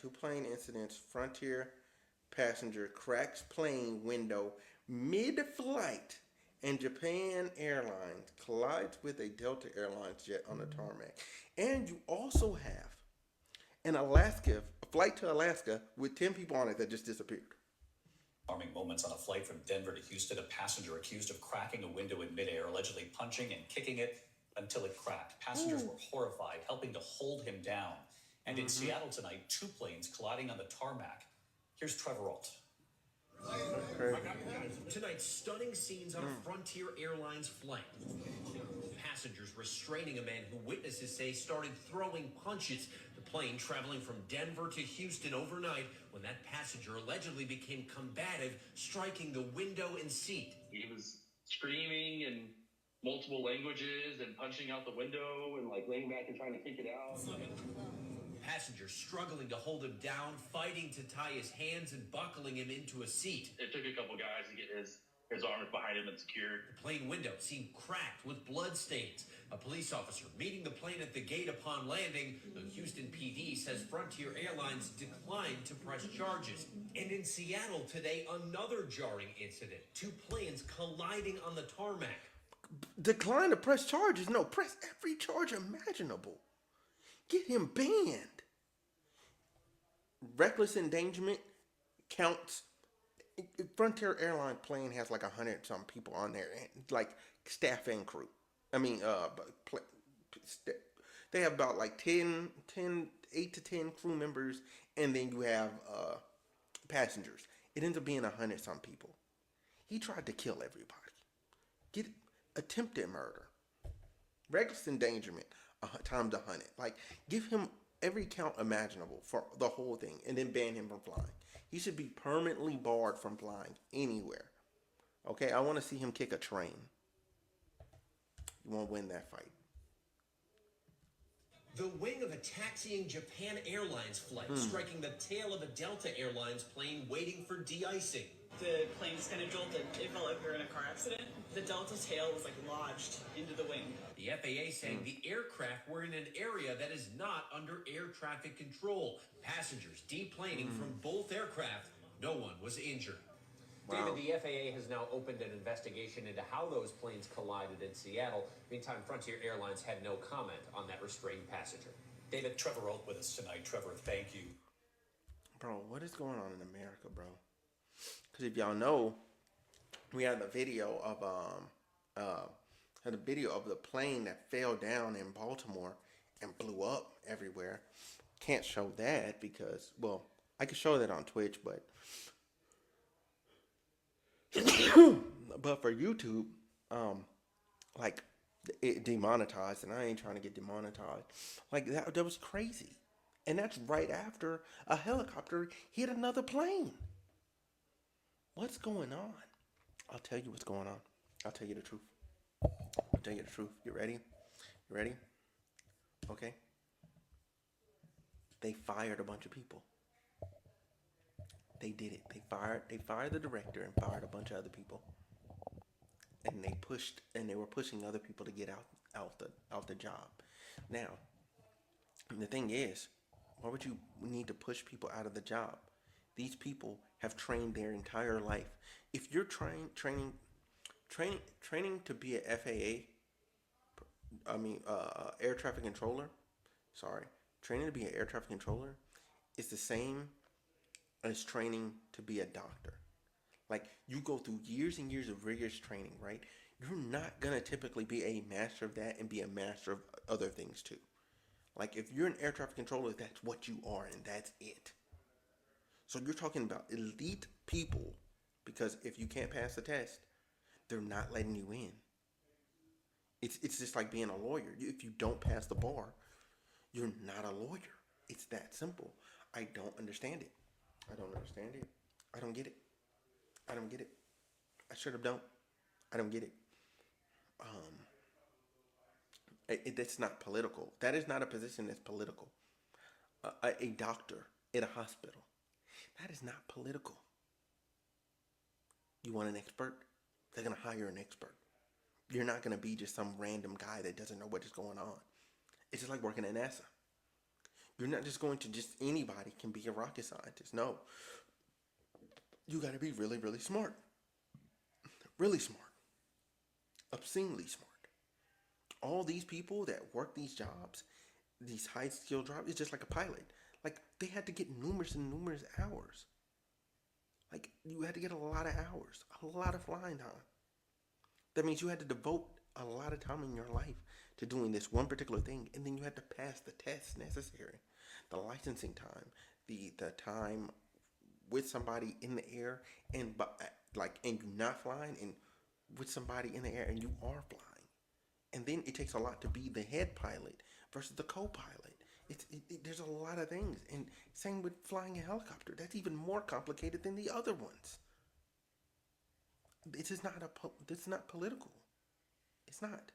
two-plane incidents. Frontier passenger cracks plane window mid-flight, and Japan Airlines collides with a Delta Airlines jet on the tarmac. And you also have an Alaska a flight to Alaska with 10 people on it that just disappeared. Alarming moments on a flight from Denver to Houston. A passenger accused of cracking a window in midair, allegedly punching and kicking it until it cracked. Passengers were horrified, helping to hold him down. And in Seattle tonight, two planes colliding on the tarmac. Here's Trevor Alt. Okay. Tonight, stunning scenes on a Frontier Airlines flight. Passengers restraining a man who witnesses say started throwing punches. The plane traveling from Denver to Houston overnight when that passenger allegedly became combative, striking the window and seat. He was screaming in multiple languages and punching out the window and like laying back and trying to kick it out. Passengers struggling to hold him down, fighting to tie his hands and buckling him into a seat. It took a couple guys to get his arms behind him and secured. The plane window seemed cracked with blood stains. A police officer meeting the plane at the gate upon landing. The Houston PD says Frontier Airlines declined to press charges. And in Seattle today, another jarring incident. Two planes colliding on the tarmac. Decline to press charges? No, press every charge imaginable. Get him banned. Reckless endangerment counts. Frontier Airline plane has like 100 some people on there, like staff and crew. I mean, they have about like 8 to 10 crew members, and then you have passengers. It ends up being 100 some people. He tried to kill everybody. Attempted murder, reckless endangerment times 100. Like, give him every count imaginable for the whole thing, and then ban him from flying. He should be permanently barred from flying anywhere. Okay, I want to see him kick a train. You won't win that fight. The wing of a taxiing Japan Airlines flight striking the tail of a Delta Airlines plane waiting for de-icing. The plane just kind of jolted. It felt like we were in a car accident. The Delta tail was like lodged into the wing. The FAA saying the aircraft were in an area that is not under air traffic control. Passengers deplaning from both aircraft. No one was injured. David, the FAA has now opened an investigation into how those planes collided in Seattle. Meantime, Frontier Airlines had no comment on that restrained passenger. David, Trevor Alt with us tonight. Trevor, thank you. Bro, what is going on in America, bro? Because if y'all know, we had the video of the plane that fell down in Baltimore and blew up everywhere. Can't show that because, well, I could show that on Twitch, but for YouTube, like, it demonetized, and I ain't trying to get demonetized. Like, that was crazy. And that's right after a helicopter hit another plane. What's going on? I'll tell you what's going on. I'll tell you the truth. I'll tell you the truth. You ready? You ready? Okay. They fired a bunch of people. They did it. They fired the director and fired a bunch of other people. And they were pushing other people to get out the job. Now, the thing is, why would you need to push people out of the job? These people have trained their entire life. If you're training to be an FAA, air traffic controller, training to be an air traffic controller is the same as training to be a doctor. Like, you go through years and years of rigorous training, right? You're not going to typically be a master of that and be a master of other things too. Like, if you're an air traffic controller, that's what you are, and that's it. So you're talking about elite people, because if you can't pass the test, they're not letting you in. It's just like being a lawyer. If you don't pass the bar, you're not a lawyer. It's that simple. I don't understand it. I don't understand it. I don't get it. I don't get it. I should have don't. I don't get it. That's not political. That is not a position that's political. A doctor in a hospital. That is not political. You want an expert? They're going to hire an expert. You're not going to be just some random guy that doesn't know what is going on. It's just like working at NASA. You're not just going to just anybody can be a rocket scientist. No, you got to be really, really smart. Really smart. Obscenely smart. All these people that work these jobs, these high skill jobs, it's just like a pilot. Like they had to get numerous and numerous hours. Like you had to get a lot of hours, a lot of flying time. That means you had to devote a lot of time in your life to doing this one particular thing, and then you had to pass the tests necessary, the licensing time, the time with somebody in the air, and and you not flying, and with somebody in the air and you are flying, and then it takes a lot to be the head pilot versus the co-pilot. There's a lot of things, and same with flying a helicopter. That's even more complicated than the other ones. This is not political. It's not.